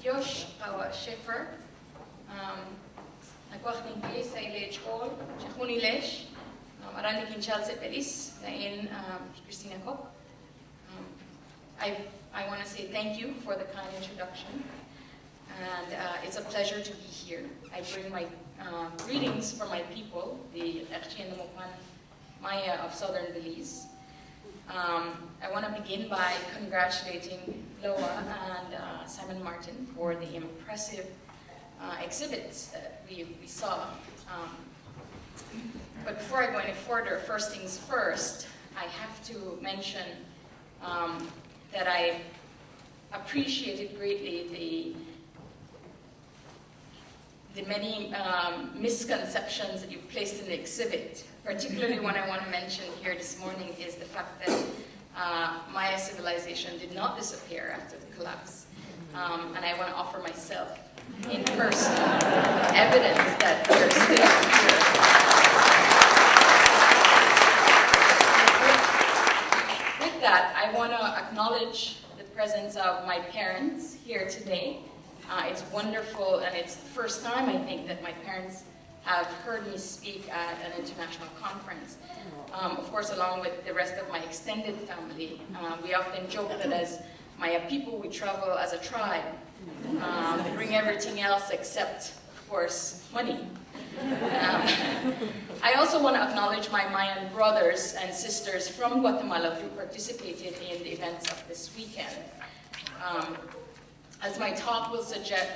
Josh Kawa Schiffer, nagwachting kayo sa Ilage Hall, Chakuni Lesh, marami kinchal sa Belize, in Cristina Coc. I want to say thank you for the kind introduction, and it's a pleasure to be here. I bring my greetings from my people, the Erchiendamopan Maya of Southern Belize. I want to begin by congratulating Loa and Simon Martin for the impressive exhibits that we saw. But before I go any further, first things first, I have to mention that I appreciated greatly the many misconceptions that you've placed in the exhibit. Particularly one I want to mention here this morning is the fact that Maya civilization did not disappear after the collapse. And I want to offer myself in person evidence that they're still here. With that, I want to acknowledge the presence of my parents here today. It's wonderful, and it's the first time, I think, that my parents have heard me speak at an international conference. Of course, along with the rest of my extended family. We often joke that as Maya people, we travel as a tribe. We bring everything else except, of course, money. I also want to acknowledge my Mayan brothers and sisters from Guatemala who participated in the events of this weekend. As my talk will suggest,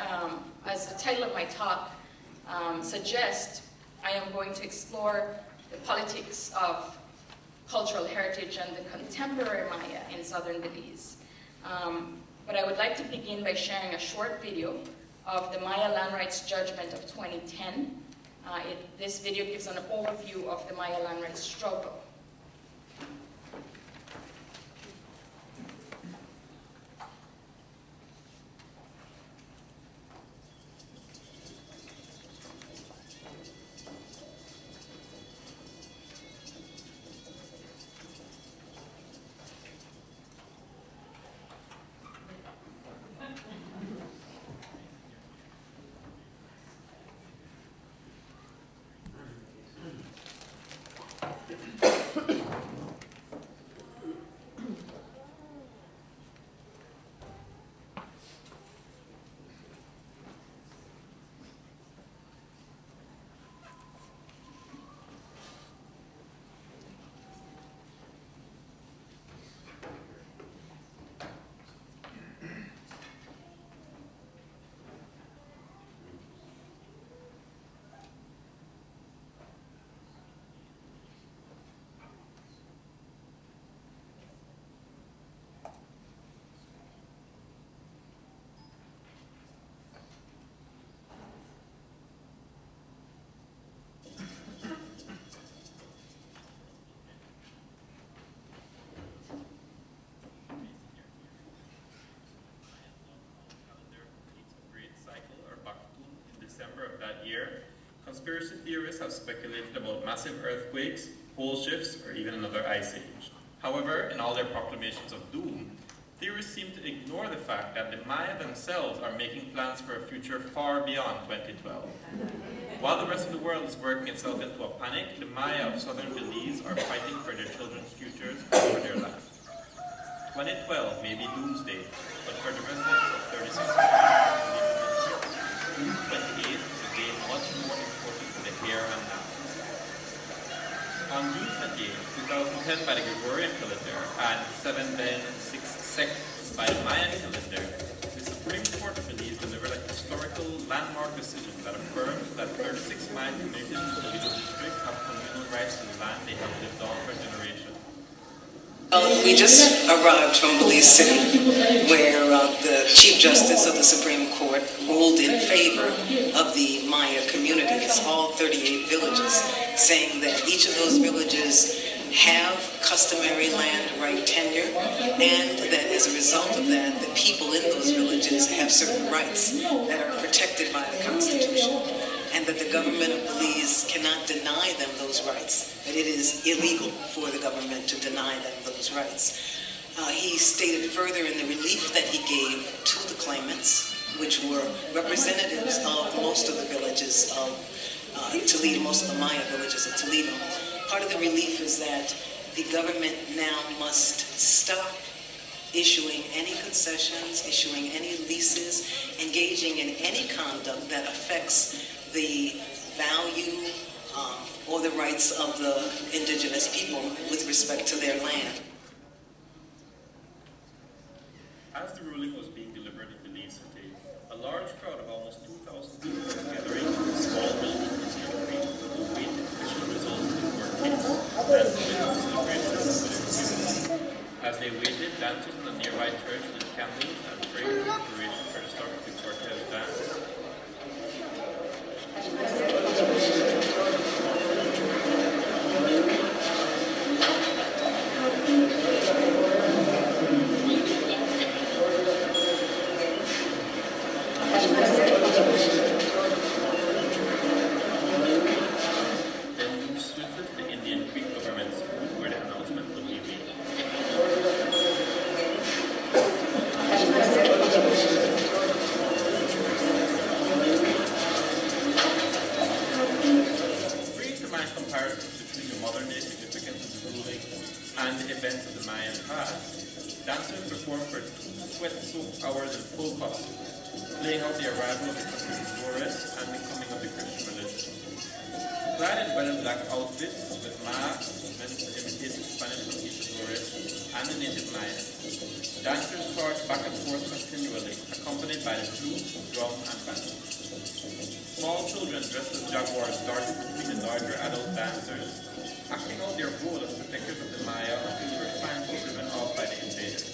as the title of my talk suggests, I am going to explore the politics of cultural heritage and the contemporary Maya in southern Belize. But I would like to begin by sharing a short video of the Maya Land Rights Judgment of 2010. This video gives an overview of the Maya land rights struggle. Of that year, conspiracy theorists have speculated about massive earthquakes, pole shifts, or even another ice age. However, in all their proclamations of doom, theorists seem to ignore the fact that the Maya themselves are making plans for a future far beyond 2012. While the rest of the world is working itself into a panic, the Maya of southern Belize are fighting for their children's futures and for their land. 2012 may be doomsday, but for the residents of 36 June 28 is a day much more important to the here and now. On June 28, 2010 by the Gregorian calendar and 7 then 6 seconds by the Mayan calendar, the Supreme Court of Belize delivered a historical landmark decision that affirmed that 36 Mayan communities in the Belize district have communal rights to the land they have lived on for generations. We just arrived from Belize City, where the Chief Justice of the Supreme Court ruled in favor of the Maya communities, all 38 villages, saying that each of those villages have customary land right tenure, and that as a result of that, the people in those villages have certain rights that are protected by the Constitution, and that the government of Belize cannot deny them those rights, that it is illegal for the government to deny them those rights. He stated further in the relief that he gave to the claimants which were representatives of most of the villages of Toledo, most of the Maya villages of Toledo. Part of the relief is that the government now must stop issuing any concessions, issuing any leases, engaging in any conduct that affects the value or the rights of the indigenous people with respect to their land. As the ruling was being delivered in Belize City, a large crowd of almost 2,000 people was gathering in a small building in the street to await the official results of the court case and to witness the celebration of the community. As they waited, dancers in a nearby church lit candles and prayed in preparation for the start of the Cortez dance. Playing out the arrival of the country's tourists and the coming of the Christian religion. Clad in red and black outfits with masks meant to imitate the Spanish conquistadores and the native Mayans, dancers charged back and forth continually, accompanied by the flute, drum, and band. Small children dressed as jaguars darted between the larger adult dancers, acting out their role as protectors of the Maya until they were finally driven off by the invaders.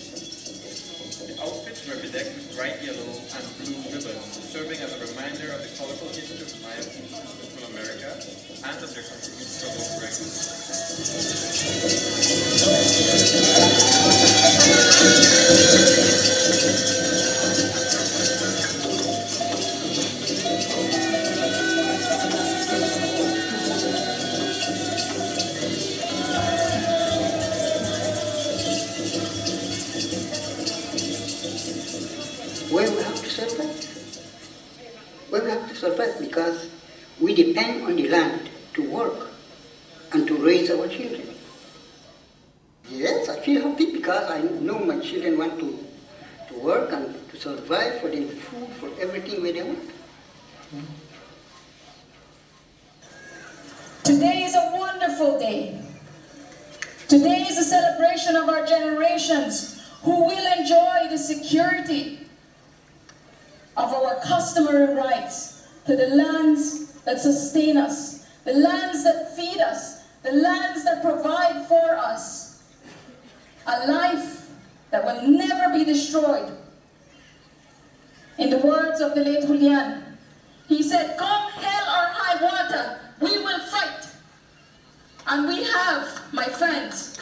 The outfits were bedecked with bright yellow and blue ribbons, serving as a reminder of the colorful history of the Maya people in Central America and of their continued struggle for because we depend on the land to work and to raise our children. Yes, I feel happy because I know my children want to work and to survive, for their food, for everything where they want. Today is a wonderful day. Today is a celebration of our generations who will enjoy the security of our customary rights to the lands that sustain us, the lands that feed us, the lands that provide for us, a life that will never be destroyed. In the words of the late Julian, he said, "Come hell or high water, we will fight." And we have, my friends.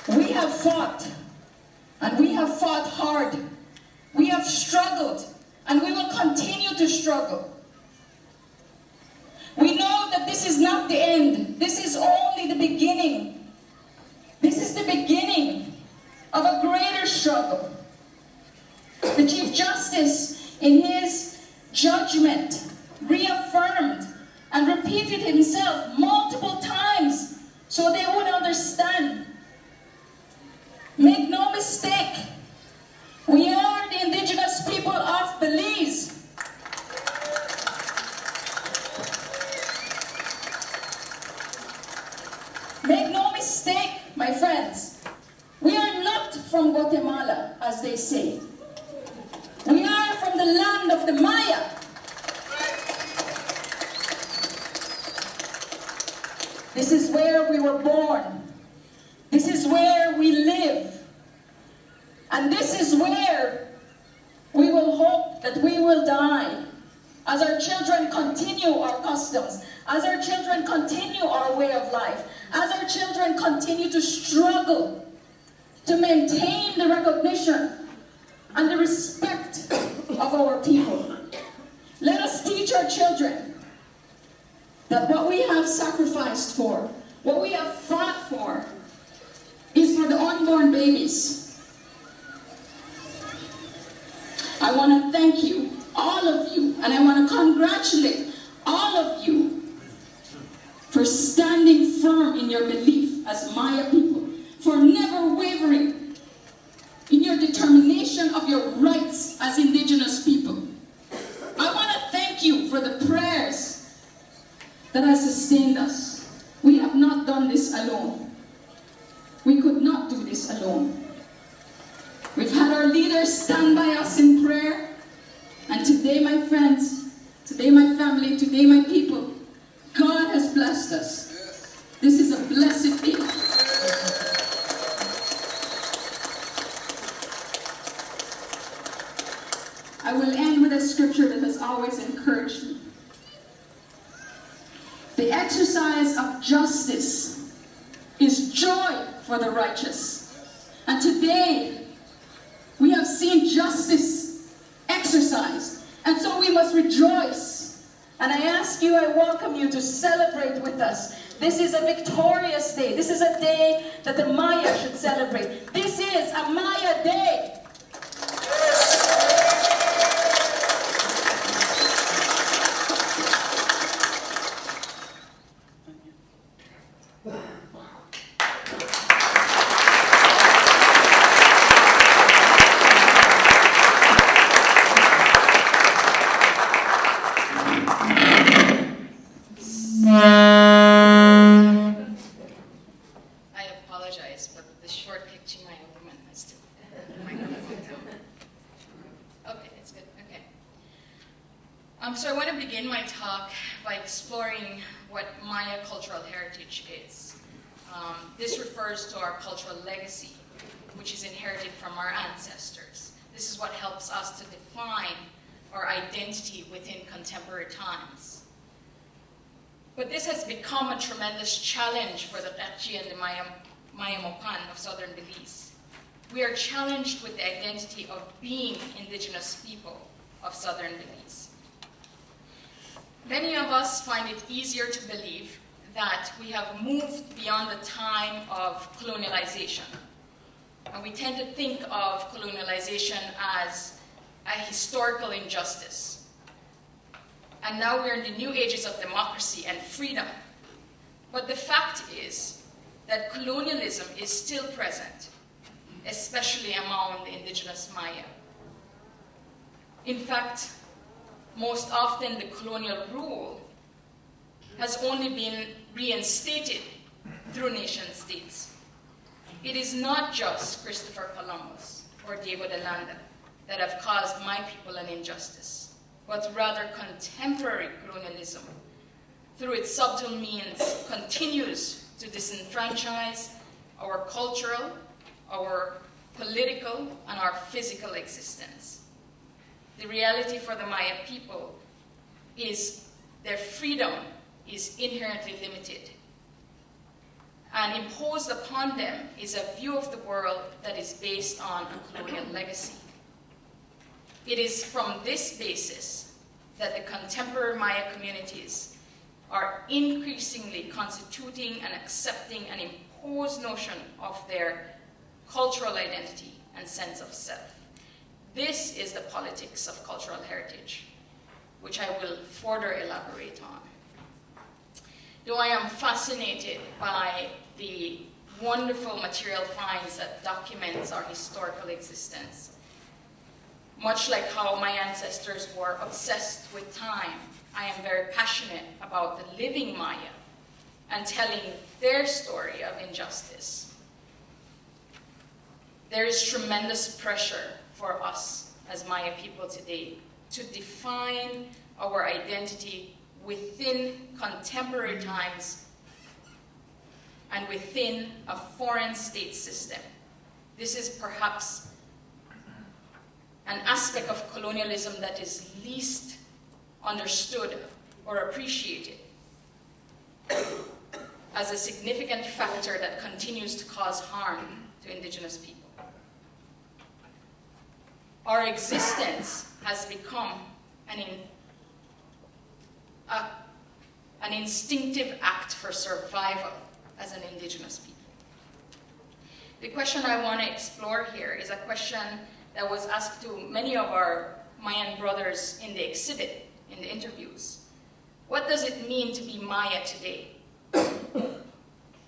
We have fought. And we have fought hard. We have struggled, and we will continue to struggle. We know that this is not the end. This is only the beginning. This is the beginning of a greater struggle. The Chief Justice, in his judgment, reaffirmed and repeated himself multiple times so they would understand. Make no mistake, we are the indigenous people of Belize. Make no mistake, my friends, we are not from Guatemala, as they say. We are from the land of the Maya. This is where we were born. This is where we live. And this is where we will hope that we will die. As our children continue our customs, as our children continue our way of life, as our children continue to struggle to maintain the recognition and the respect of our people. Let us teach our children that what we have sacrificed for, what we have fought for, is for the unborn babies. I want to thank you, all of you, and I want to congratulate all of you for standing firm in your belief as Maya people, for never wavering in your determination of your rights as indigenous people. I want to thank you for the prayers that have sustained us. We have not done this alone. We could not do this alone. We've had our leaders stand by us in prayer, and today, my friends, today, my family, today, my people, God has blessed us. This is a blessed day. I will end with a scripture that has always encouraged me. The exercise of justice is joy for the righteous. And today, we have seen justice exercised. And so we must rejoice. And I ask you, I welcome you to celebrate with us. This is a victorious day. This is a day that the Maya should celebrate. This is a Maya day. So I want to begin my talk by exploring what Maya cultural heritage is. This refers to our cultural legacy, which is inherited from our ancestors. This is what helps us to define our identity within contemporary times. But this has become a tremendous challenge for the Tachi and the Maya Mopan of southern Belize. We are challenged with the identity of being indigenous people of southern Belize. Many of us find it easier to believe that we have moved beyond the time of colonialization. And we tend to think of colonialization as a historical injustice. And now we're in the new ages of democracy and freedom. But the fact is that colonialism is still present, especially among the indigenous Maya. In fact, most often the colonial rule has only been reinstated through nation states. It is not just Christopher Columbus or Diego de Landa that have caused my people an injustice, but rather contemporary colonialism, through its subtle means, continues to disenfranchise our cultural, our political, and our physical existence. The reality for the Maya people is their freedom is inherently limited. And imposed upon them is a view of the world that is based on a colonial legacy. It is from this basis that the contemporary Maya communities are increasingly constituting and accepting an imposed notion of their cultural identity and sense of self. This is the politics of cultural heritage, which I will further elaborate on. Though I am fascinated by the wonderful material finds that documents our historical existence, much like how my ancestors were obsessed with time, I am very passionate about the living Maya and telling their story of injustice. There is tremendous pressure for us as Maya people today to define our identity within contemporary times and within a foreign state system. This is perhaps an aspect of colonialism that is least understood or appreciated as a significant factor that continues to cause harm to indigenous people. Our existence has become an instinctive act for survival as an indigenous people. The question I want to explore here is a question that was asked to many of our Mayan brothers in the exhibit, in the interviews. What does it mean to be Maya today?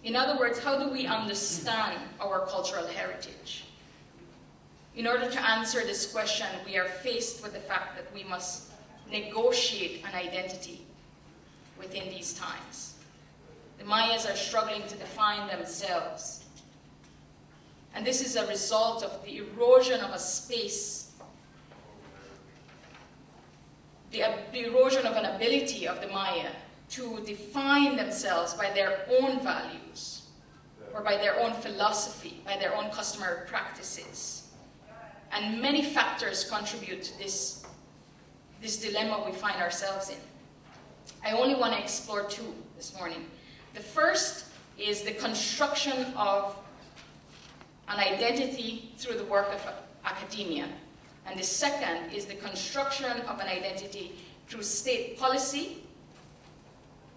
In other words, how do we understand our cultural heritage? In order to answer this question, we are faced with the fact that we must negotiate an identity within these times. The Mayas are struggling to define themselves. And this is a result of the erosion of a space, the erosion of an ability of the Maya to define themselves by their own values, or by their own philosophy, by their own customary practices. And many factors contribute to this dilemma we find ourselves in. I only want to explore two this morning. The first is the construction of an identity through the work of academia. And the second is the construction of an identity through state policy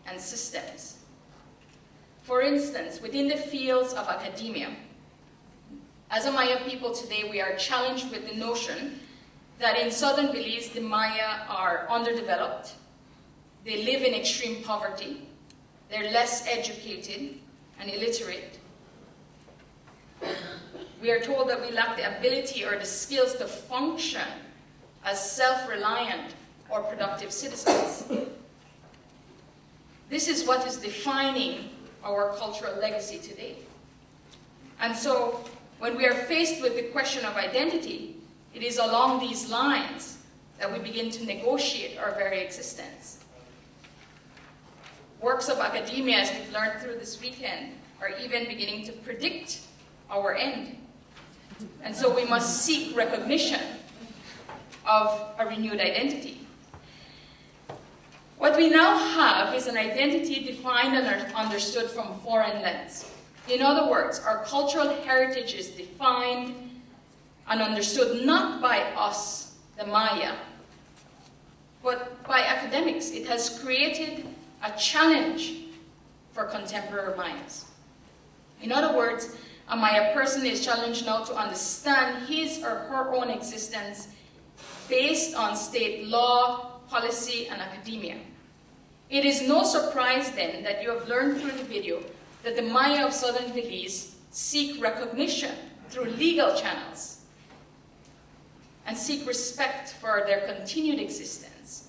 and systems. For instance, within the fields of academia, as a Maya people today, we are challenged with the notion that in southern Belize, the Maya are underdeveloped, they live in extreme poverty, they're less educated and illiterate. We are told that we lack the ability or the skills to function as self-reliant or productive citizens. This is what is defining our cultural legacy today. And so, when we are faced with the question of identity, it is along these lines that we begin to negotiate our very existence. Works of academia, as we've learned through this weekend, are even beginning to predict our end. And so we must seek recognition of a renewed identity. What we now have is an identity defined and understood from foreign lens. In other words, our cultural heritage is defined and understood not by us, the Maya, but by academics. It has created a challenge for contemporary Mayas. In other words, a Maya person is challenged now to understand his or her own existence based on state law, policy, and academia. It is no surprise then that you have learned through the video that the Maya of southern Belize seek recognition through legal channels and seek respect for their continued existence.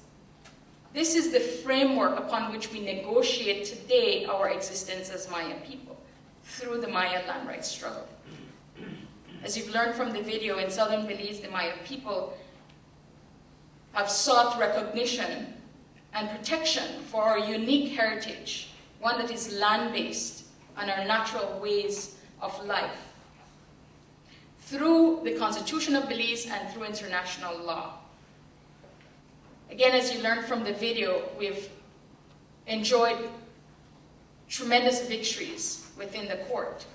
This is the framework upon which we negotiate today our existence as Maya people, through the Maya land rights struggle. As you've learned from the video, in southern Belize, the Maya people have sought recognition and protection for our unique heritage, one that is land-based and our natural ways of life, through the Constitution of Belize and through international law. Again, as you learned from the video, we've enjoyed tremendous victories within the court.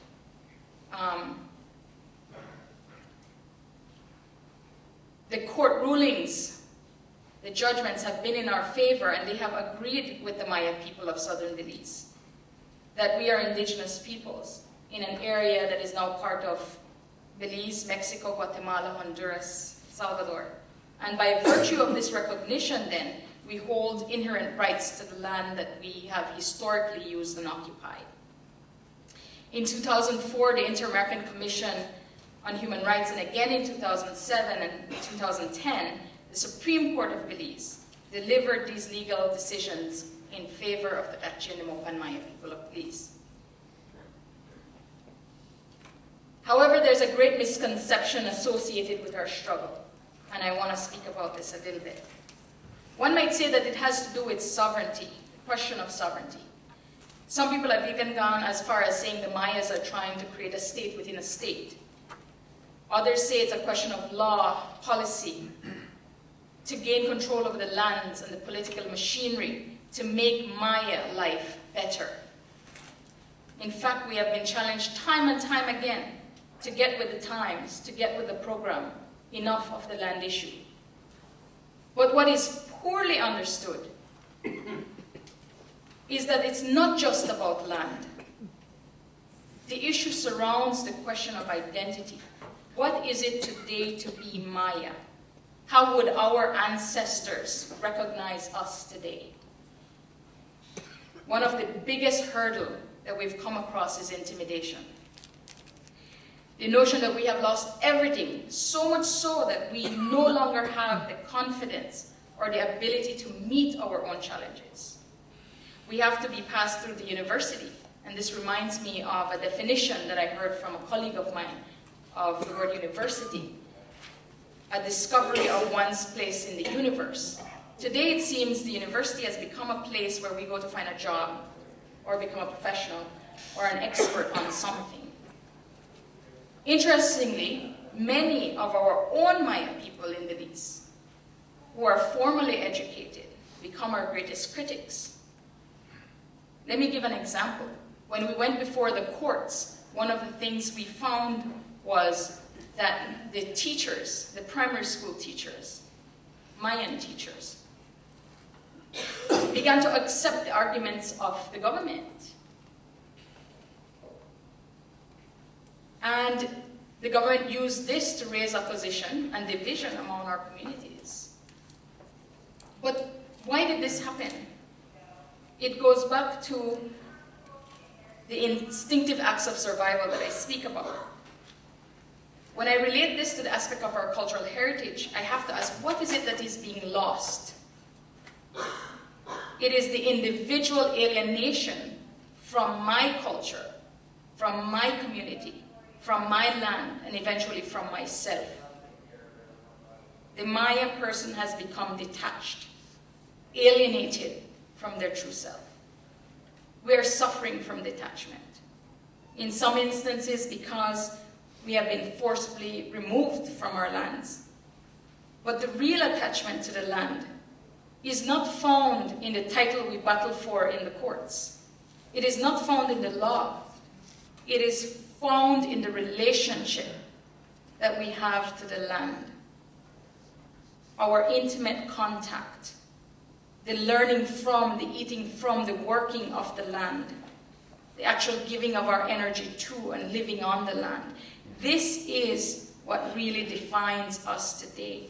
The court rulings, the judgments have been in our favor, and they have agreed with the Maya people of southern Belize that we are indigenous peoples in an area that is now part of Belize, Mexico, Guatemala, Honduras, Salvador. And by virtue of this recognition, then, we hold inherent rights to the land that we have historically used and occupied. In 2004, the Inter-American Commission on Human Rights, and again in 2007 and 2010, the Supreme Court of Belize delivered these legal decisions in favor of the Achinamopan Maya people of Belize. However, there's a great misconception associated with our struggle, and I want to speak about this a little bit. One might say that it has to do with sovereignty, the question of sovereignty. Some people have even gone as far as saying the Mayas are trying to create a state within a state. Others say it's a question of law, policy, to gain control over the lands and the political machinery to make Maya life better. In fact, we have been challenged time and time again to get with the times, to get with the program. Enough of the land issue. But what is poorly understood is that it's not just about land. the issue surrounds the question of identity. What is it today to be Maya? How would our ancestors recognize us today? One of the biggest hurdles that we've come across is intimidation. The notion that we have lost everything, so much so that we no longer have the confidence or the ability to meet our own challenges. We have to be passed through the university, and this reminds me of a definition that I heard from a colleague of mine of the word university, a discovery of one's place in the universe. Today it seems the university has become a place where we go to find a job, or become a professional, or an expert on something. Interestingly, many of our own Maya people in Belize, who are formally educated, become our greatest critics. Let me give an example. When we went before the courts, one of the things we found was that the teachers, the primary school teachers, Mayan teachers, began to accept the arguments of the government. And the government used this to raise opposition and division among our communities. But why did this happen? It goes back to the instinctive acts of survival that I speak about. When I relate this to the aspect of our cultural heritage, I have to ask, what is it that is being lost? It is the individual alienation from my culture, from my community, from my land, and eventually from myself. The Maya person has become detached, alienated from their true self. We are suffering from detachment. In some instances because we have been forcibly removed from our lands. But the real attachment to the land is not found in the title we battle for in the courts. It is not found in the law. It is found in the relationship that we have to the land. Our intimate contact, the learning from, the eating from, the working of the land, the actual giving of our energy to and living on the land. This is what really defines us today.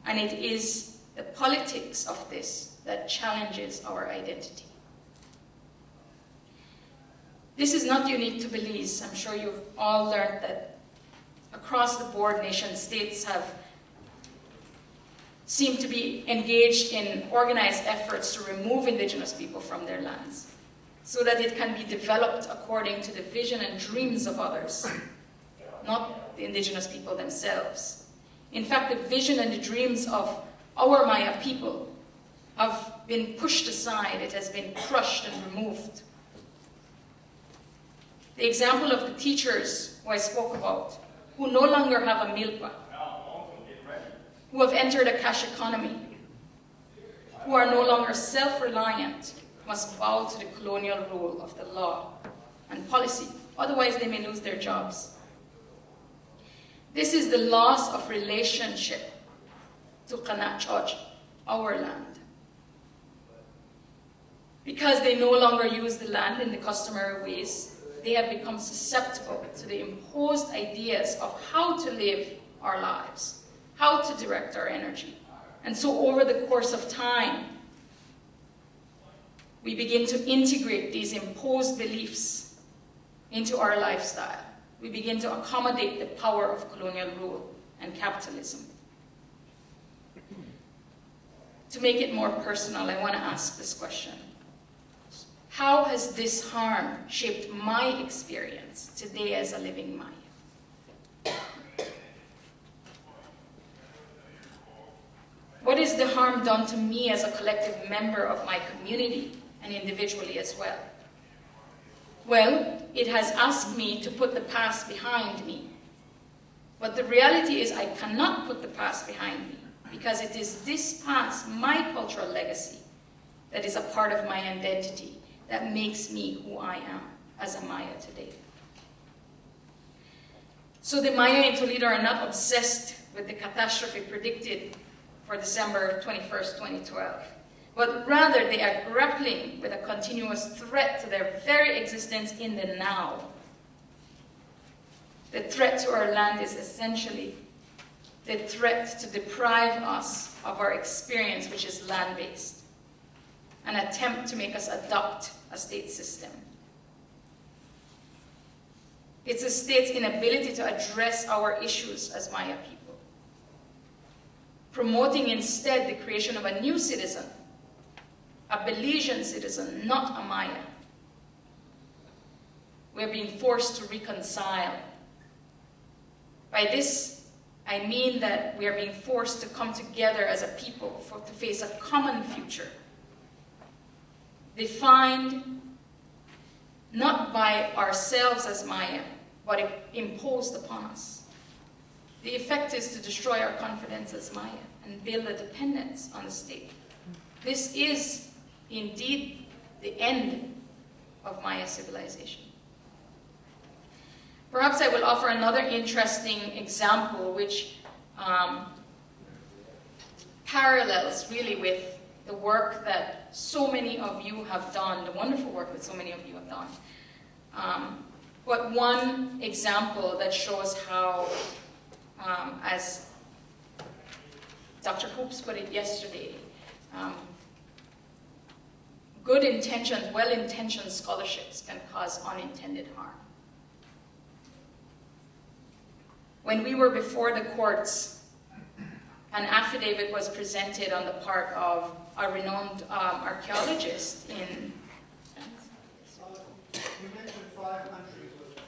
And it is the politics of this that challenges our identity. This is not unique to Belize. I'm sure you've all learned that across the board, nation states seem to be engaged in organized efforts to remove indigenous people from their lands so that it can be developed according to the vision and dreams of others, not the indigenous people themselves. In fact, the vision and the dreams of our Maya people have been pushed aside. It has been crushed and removed. The example of the teachers who I spoke about, who no longer have a milpa, who have entered a cash economy, who are no longer self-reliant, must bow to the colonial rule of the law and policy. Otherwise, they may lose their jobs. This is the loss of relationship to Kanachoj, our land. Because they no longer use the land in the customary ways, they have become susceptible to the imposed ideas of how to live our lives, how to direct our energy. And so over the course of time, we begin to integrate these imposed beliefs into our lifestyle. We begin to accommodate the power of colonial rule and capitalism. To make it more personal, I want to ask this question. How has this harm shaped my experience today as a living Maya? What is the harm done to me as a collective member of my community and individually as well? Well, it has asked me to put the past behind me. But the reality is I cannot put the past behind me because it is this past, my cultural legacy, that is a part of my identity, that makes me who I am as a Maya today. So the Maya in Toledo are not obsessed with the catastrophe predicted for December 21st, 2012, but rather they are grappling with a continuous threat to their very existence in the now, The threat to our land is essentially the threat to deprive us of our experience, which is land-based, an attempt to make us adopt a state system. It's the state's inability to address our issues as Maya people, promoting instead the creation of a new citizen, a Belizean citizen, not a Maya. We're being forced to reconcile. By this, I mean that we are being forced to come together as a people to face a common future, defined not by ourselves as Maya, but imposed upon us. The effect is to destroy our confidence as Maya and build a dependence on the state. This is indeed the end of Maya civilization. Perhaps I will offer another interesting example which parallels really with the work that so many of you have done, the wonderful work that so many of you have done. But one example that shows how, as Dr. Hoops put it yesterday, good intentions, well-intentioned scholarships can cause unintended harm. When we were before the courts, an affidavit was presented on the part of a renowned archaeologist in... You mentioned 5 countries with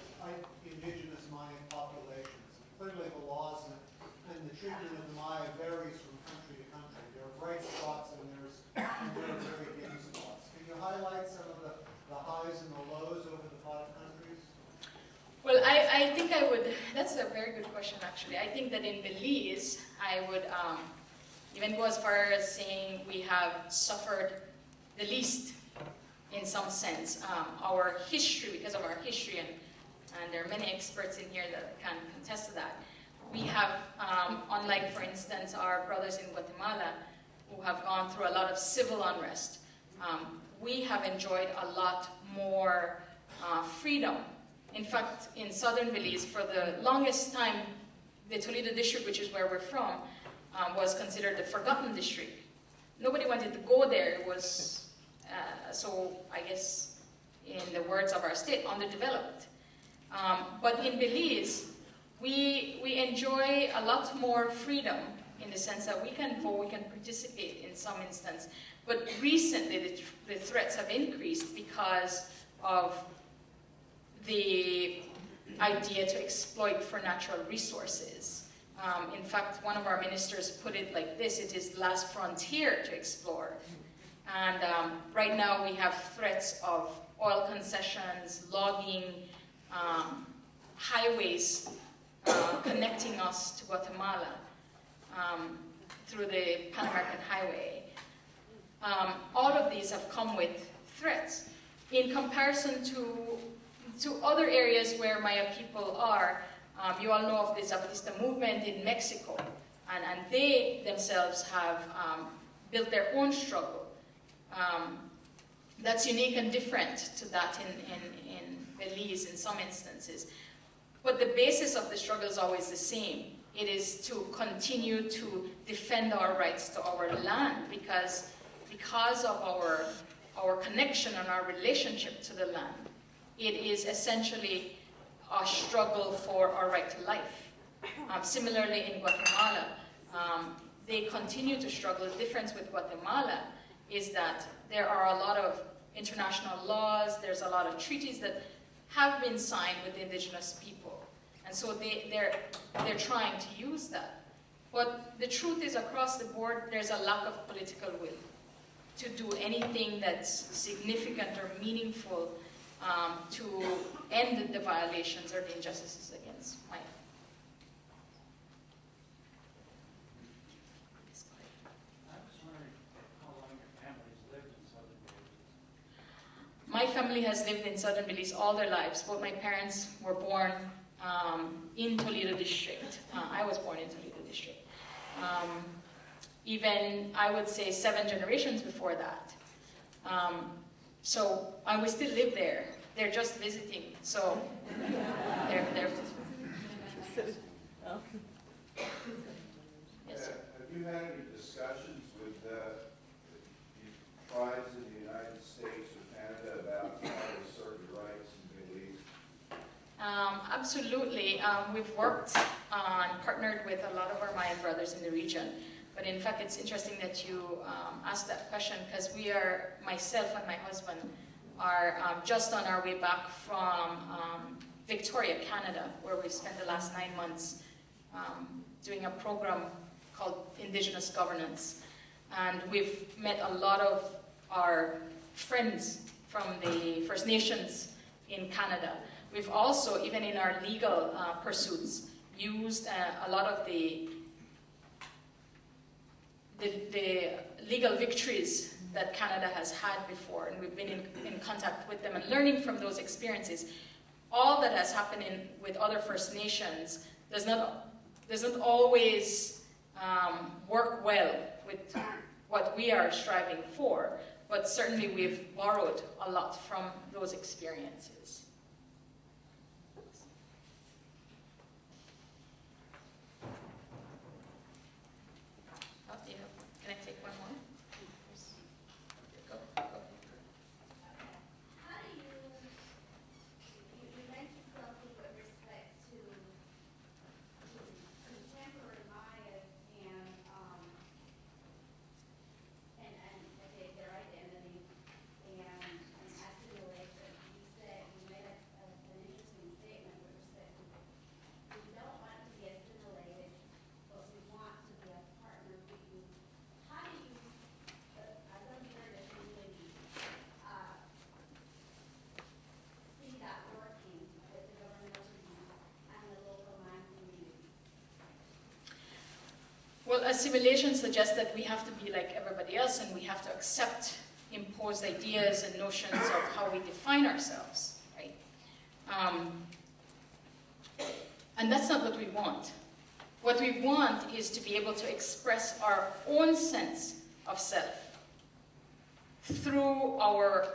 indigenous Mayan populations. Clearly the laws and the treatment of the Maya varies from country to country. There are bright spots and there are very dim spots. Can you highlight some of the highs and the lows over the 5 countries? Well, I think I would, that's a very good question actually. I think that in Belize, I would even go as far as saying we have suffered the least in some sense. Our history, because of our history, and there are many experts in here that can contest to that, we have, unlike for instance our brothers in Guatemala who have gone through a lot of civil unrest, we have enjoyed a lot more freedom. In fact, in southern Belize, for the longest time, the Toledo district, which is where we're from, was considered the forgotten district. Nobody wanted to go there. It was, so I guess, in the words of our state, underdeveloped. But in Belize, we enjoy a lot more freedom in the sense that we can vote, we can participate in some instance. But recently, the threats have increased because of the idea to exploit for natural resources. In fact, one of our ministers put it like this: it is the last frontier to explore. And right now we have threats of oil concessions, logging, highways connecting us to Guatemala through the Pan American Highway. All of these have come with threats. In comparison to other areas where Maya people are, you all know of the Zapatista movement in Mexico, and they themselves have built their own struggle. That's unique and different to that in Belize in some instances. But the basis of the struggle is always the same. It is to continue to defend our rights to our land because of our connection and our relationship to the land. It is essentially a struggle for our right to life. Similarly in Guatemala, they continue to struggle. The difference with Guatemala is that there are a lot of international laws, there's a lot of treaties that have been signed with the indigenous people. And so they're trying to use that. But the truth is, across the board, there's a lack of political will to do anything that's significant or meaningful to end the violations or the injustices against Maya. I was wondering how long your family's lived in southern Belize. My family has lived in southern Belize all their lives. Both my parents were born in Toledo district. I was born in Toledo district. Even, I would say, 7 generations before that. So we still live there. They're just visiting. So they're Yes, sir. Have you had any discussions with the tribes in the United States or Canada about how to assert your rights in Belize? Absolutely. We've worked on, partnered with a lot of our Mayan brothers in the region. But in fact, it's interesting that you asked that question, because we are, myself and my husband, are just on our way back from Victoria, Canada, where we've spent the last 9 months doing a program called Indigenous Governance. And we've met a lot of our friends from the First Nations in Canada. We've also, even in our legal pursuits, used a lot of the legal victories that Canada has had before, and we've been in contact with them and learning from those experiences. All that has happened with other First Nations doesn't always work well with what we are striving for, but certainly we've borrowed a lot from those experiences. Can I take one more? Go. How do you mentioned something with respect to contemporary Mayas and their identity and assimilation. You said, you made an interesting statement with respect to, we don't want to be assimilated, but we want to be a partner with you. How do you, as I'm here in the community, see that working with the government of Belize and the local Mayan community? Well, assimilation suggests that we have to be like everybody else, and we have to accept imposed ideas and notions of how we define ourselves, right? And that's not what we want. What we want is to be able to express our own sense of self through our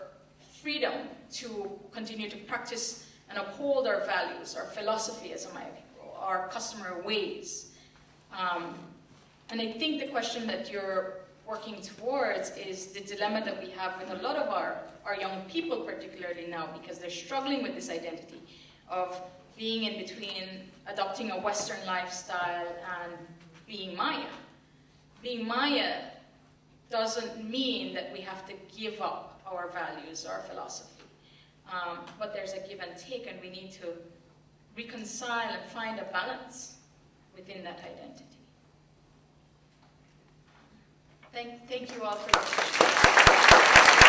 freedom to continue to practice and uphold our values, our philosophy as a Maya people, our customary ways. And I think the question that you're working towards is the dilemma that we have with a lot of our young people, particularly now, because they're struggling with this identity of being in between adopting a Western lifestyle and being Maya. Being Maya doesn't mean that we have to give up our values, our philosophy. But there's a give and take, and we need to reconcile and find a balance within that identity. Thank you all for listening.